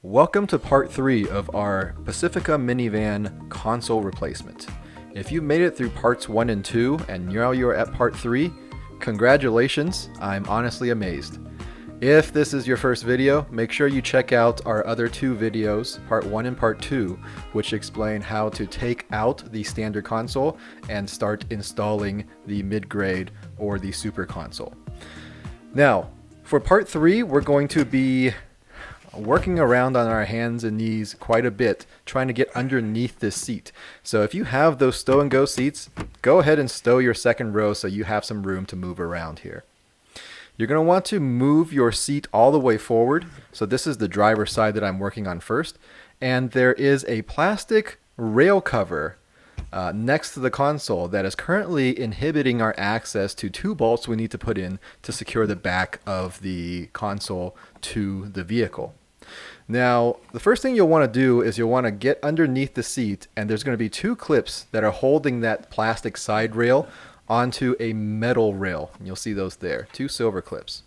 Welcome to part 3 of our Pacifica minivan console replacement. If you've made it through parts 1 and 2 and now you're at part 3, congratulations, I'm honestly amazed. If this is your first video, make sure you check out our other two videos, part 1 and part 2, which explain how to take out the standard console and start installing the mid-grade or the super console. Now, for part 3, we're going to be working around on our hands and knees quite a bit, trying to get underneath this seat. So if you have those stow and go seats, go ahead and stow your second row so you have some room to move around here. You're going to want to move your seat all the way forward. So this is the driver's side that I'm working on first. And there is a plastic rail cover next to the console that is currently inhibiting our access to two bolts we need to put in to secure the back of the console to the vehicle. Now, the first thing you'll want to do is you'll want to get underneath the seat, and there's going to be two clips that are holding that plastic side rail onto a metal rail. And you'll see those there, two silver clips.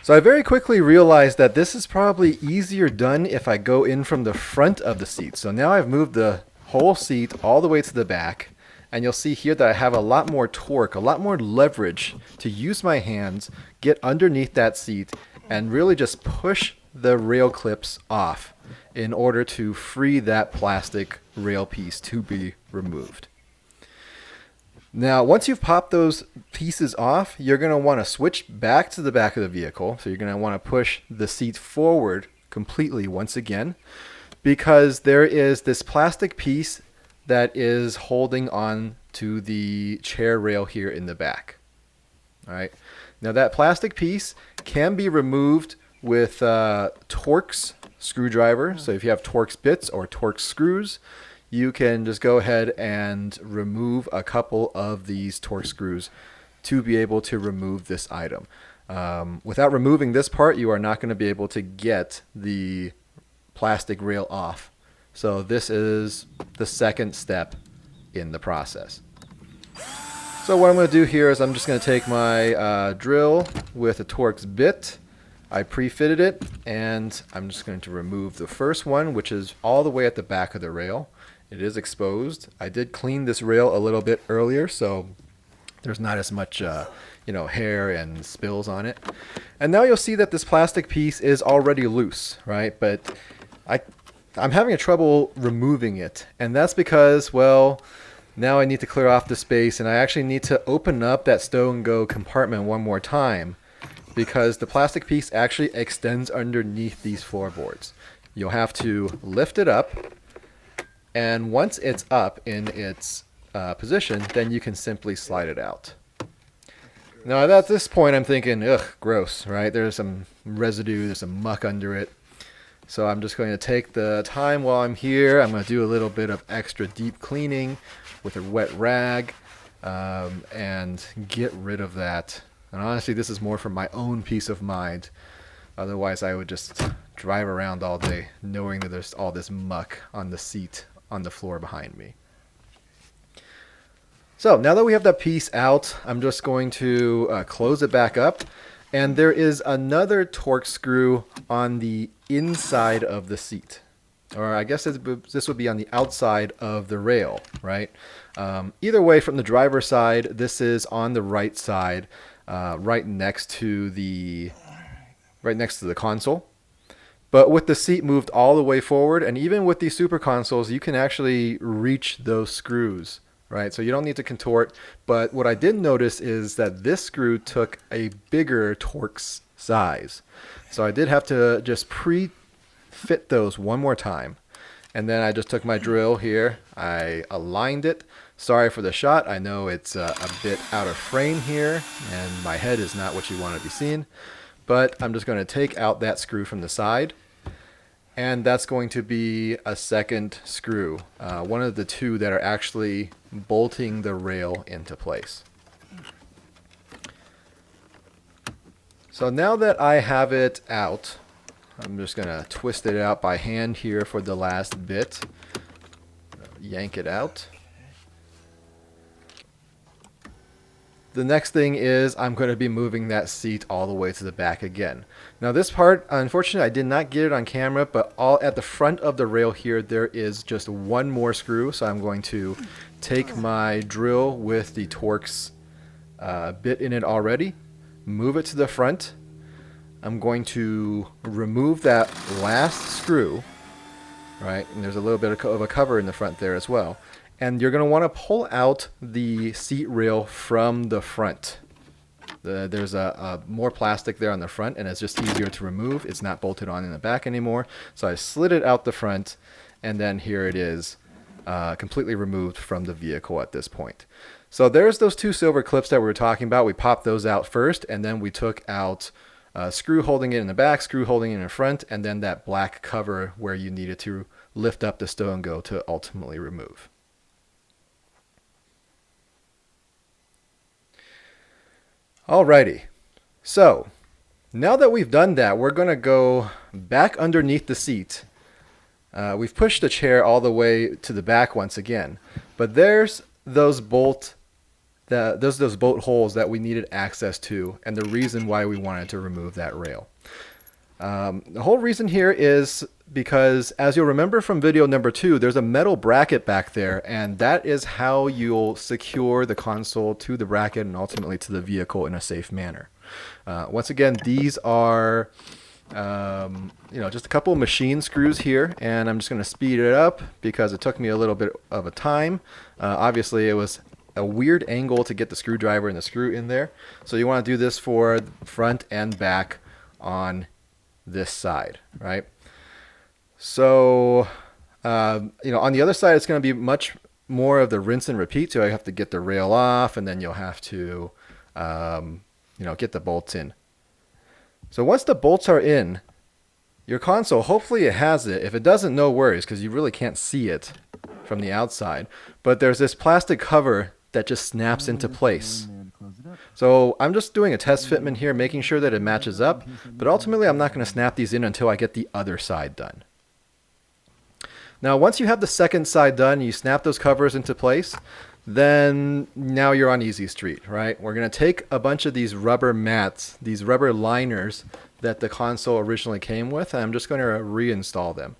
So I very quickly realized that this is probably easier done if I go in from the front of the seat. So now I've moved the whole seat all the way to the back, and you'll see here that I have a lot more torque, a lot more leverage to use my hands, get underneath that seat, and really just push the rail clips off in order to free that plastic rail piece to be removed. Now, once you've popped those pieces off, you're going to want to switch back to the back of the vehicle. So you're going to want to push the seat forward completely once again, because there is this plastic piece that is holding on to the chair rail here in the back. All right. Now that plastic piece can be removed with Torx screwdriver. So if you have Torx bits or Torx screws, you can just go ahead and remove a couple of these Torx screws to be able to remove this item. Without removing this part, you are not going to be able to get the plastic rail off. So this is the second step in the process. So what I'm going to do here is I'm just going to take my drill with a Torx bit. I pre-fitted it, and I'm just going to remove the first one, which is all the way at the back of the rail. It is exposed. I did clean this rail a little bit earlier, so there's not as much hair and spills on it. And now you'll see that this plastic piece is already loose, right? But I'm having trouble removing it, and that's because, well, now I need to clear off the space, and I actually need to open up that stow and go compartment one more time, because the plastic piece actually extends underneath these floorboards. You'll have to lift it up, and once it's up in its position, then you can simply slide it out. Now at this point I'm thinking, ugh, gross, right? There's some residue, there's some muck under it. So I'm just going to take the time while I'm here. I'm going to do a little bit of extra deep cleaning with a wet rag and get rid of that. And honestly, this is more for my own peace of mind. Otherwise, I would just drive around all day knowing that there's all this muck on the seat on the floor behind me. So now that we have that piece out, I'm just going to close it back up. And there is another Torx screw on the inside of the seat. Or I guess this would be on the outside of the rail, right? Either way, from the driver's side, this is on the right side, right next to the console. But with the seat moved all the way forward, and even with these super consoles, you can actually reach those screws, right? So you don't need to contort. But what I did notice is that this screw took a bigger Torx size. So I did have to just pre-fit those one more time. And then I just took my drill here. I aligned it. Sorry for the shot. I know it's a bit out of frame here, and my head is not what you want to be seeing. But I'm just going to take out that screw from the side. And that's going to be a second screw. One of the two that are actually bolting the rail into place. So now that I have it out, I'm just going to twist it out by hand here for the last bit. Yank it out. the next thing is I'm going to be moving that seat all the way to the back again. Now this part, unfortunately, I did not get it on camera, but all at the front of the rail here, there is just one more screw. So I'm going to take my drill with the Torx bit in it already, move it to the front. I'm going to remove that last screw, right? And there's a little bit of a cover in the front there as well. And you're going to want to pull out the seat rail from the front. There's a more plastic there on the front, and it's just easier to remove. It's not bolted on in the back anymore. So I slid it out the front, and then here it is, completely removed from the vehicle at this point. So there's those two silver clips that we were talking about. We popped those out first, and then we took out screw holding it in the back, screw holding it in the front, and then that black cover where you needed to lift up the stow and go to ultimately remove. Alrighty, so now that we've done that, we're going to go back underneath the seat. We've pushed the chair all the way to the back once again, but there's those bolt holes that we needed access to, and the reason why we wanted to remove that rail. The whole reason here is because, as you'll remember from video number 2, there's a metal bracket back there, and that is how you'll secure the console to the bracket and ultimately to the vehicle in a safe manner. Once again, these are just a couple of machine screws here, and I'm just going to speed it up because it took me a little bit of a time. Obviously, it was a weird angle to get the screwdriver and the screw in there. So you want to do this for front and back on this side, right? So, on the other side, it's going to be much more of the rinse and repeat. So I have to get the rail off, and then you'll have to, get the bolts in. So once the bolts are in, your console, hopefully it has it. If it doesn't, no worries, because you really can't see it from the outside. But there's this plastic cover that just snaps into place. So I'm just doing a test fitment here, making sure that it matches up, but ultimately I'm not going to snap these in until I get the other side done. Now once you have the second side done, you snap those covers into place, then now you're on easy street, right? We're going to take a bunch of these rubber mats, these rubber liners that the console originally came with, and I'm just going to reinstall them.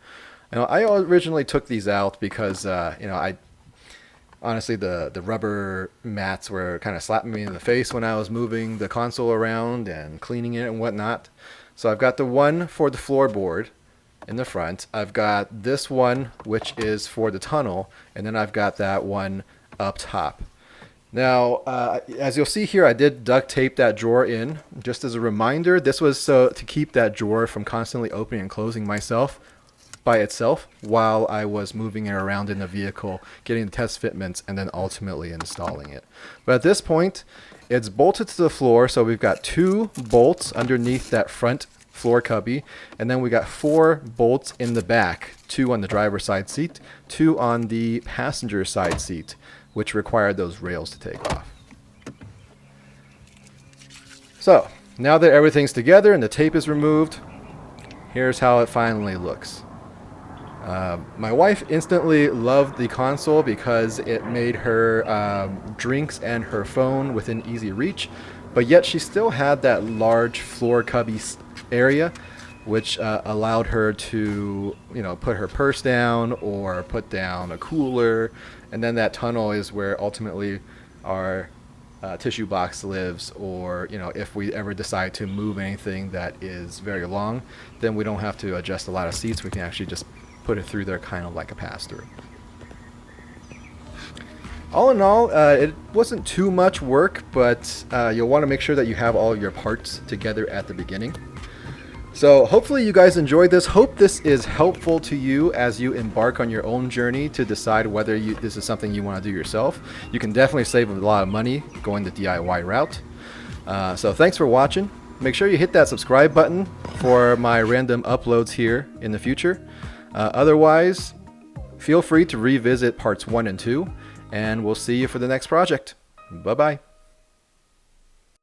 I originally took these out because, honestly, the rubber mats were kind of slapping me in the face when I was moving the console around and cleaning it and whatnot. So I've got the one for the floorboard in the front. I've got this one, which is for the tunnel, and then I've got that one up top. Now, as you'll see here, I did duct tape that drawer in. Just as a reminder, this was so to keep that drawer from constantly opening and closing by itself while I was moving it around in the vehicle, getting the test fitments, and then ultimately installing it. But at this point, it's bolted to the floor, so we've got 2 bolts underneath that front floor cubby, and then we got 4 bolts in the back, 2 on the driver's side seat, 2 on the passenger side seat, which required those rails to take off. So now that everything's together and the tape is removed, here's how it finally looks. My wife instantly loved the console because it made her drinks and her phone within easy reach, but yet she still had that large floor cubby area, which allowed her to, put her purse down or put down a cooler, and then that tunnel is where ultimately our tissue box lives, or if we ever decide to move anything that is very long, then we don't have to adjust a lot of seats. We can actually just put it through there kind of like a pass-through. All in all, it wasn't too much work, but you'll want to make sure that you have all your parts together at the beginning. So hopefully you guys enjoyed this. Hope this is helpful to you as you embark on your own journey to decide whether this is something you want to do yourself. You can definitely save a lot of money going the DIY route. So thanks for watching. Make sure you hit that subscribe button for my random uploads here in the future. Otherwise, feel free to revisit parts 1 and 2, and we'll see you for the next project. Bye-bye.